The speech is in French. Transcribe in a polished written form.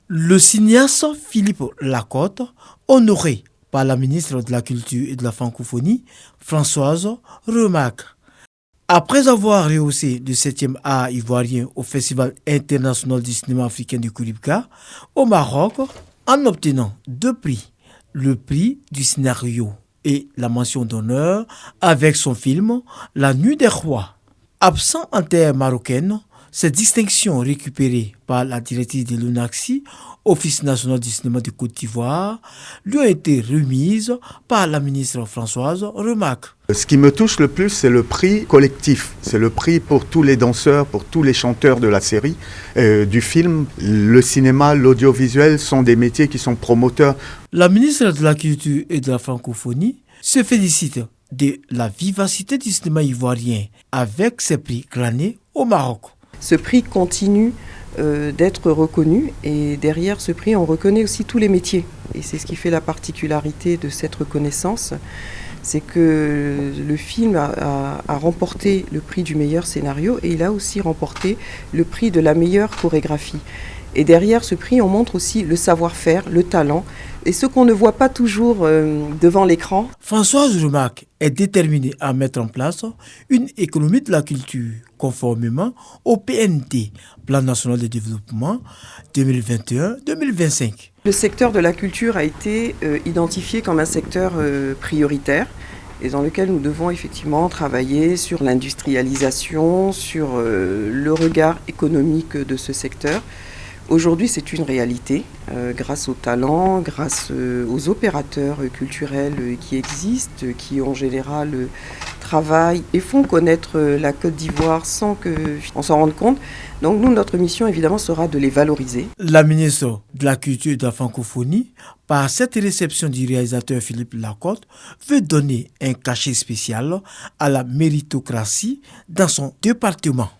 Le cinéaste Philippe Lacotte, honoré par la ministre de la Culture et de la Francophonie, Françoise Remac. Après avoir rehaussé le 7e art ivoirien au Festival international du cinéma africain de Kouribga, au Maroc, en obtenant 2 prix, le prix du scénario et la mention d'honneur avec son film La Nuit des Rois. Absent en terre marocaine, cette distinction récupérée par la directrice de l'ONACSI, Office national du cinéma de Côte d'Ivoire, lui a été remise par la ministre Françoise Remac. Ce qui me touche le plus, c'est le prix collectif. C'est le prix pour tous les danseurs, pour tous les chanteurs de la série, du film. Le cinéma, l'audiovisuel sont des métiers qui sont promoteurs. La ministre de la Culture et de la Francophonie se félicite de la vivacité du cinéma ivoirien avec ses prix glanés au Maroc. Ce prix continue d'être reconnu et derrière ce prix, on reconnaît aussi tous les métiers. Et c'est ce qui fait la particularité de cette reconnaissance. C'est que le film a remporté le prix du meilleur scénario et il a aussi remporté le prix de la meilleure chorégraphie. Et derrière ce prix, on montre aussi le savoir-faire, le talent et ce qu'on ne voit pas toujours devant l'écran. Françoise Remac est déterminée à mettre en place une économie de la culture conformément au PND, Plan national de développement 2021-2025. Le secteur de la culture a été identifié comme un secteur prioritaire et dans lequel nous devons effectivement travailler sur l'industrialisation, sur le regard économique de ce secteur. Aujourd'hui, c'est une réalité grâce aux talents, grâce aux opérateurs culturels qui existent, qui en général travaillent et font connaître la Côte d'Ivoire sans qu'on s'en rende compte. Donc nous, notre mission évidemment sera de les valoriser. La ministre de la Culture et de la Francophonie, par cette réception du réalisateur Philippe Lacotte, veut donner un cachet spécial à la méritocratie dans son département.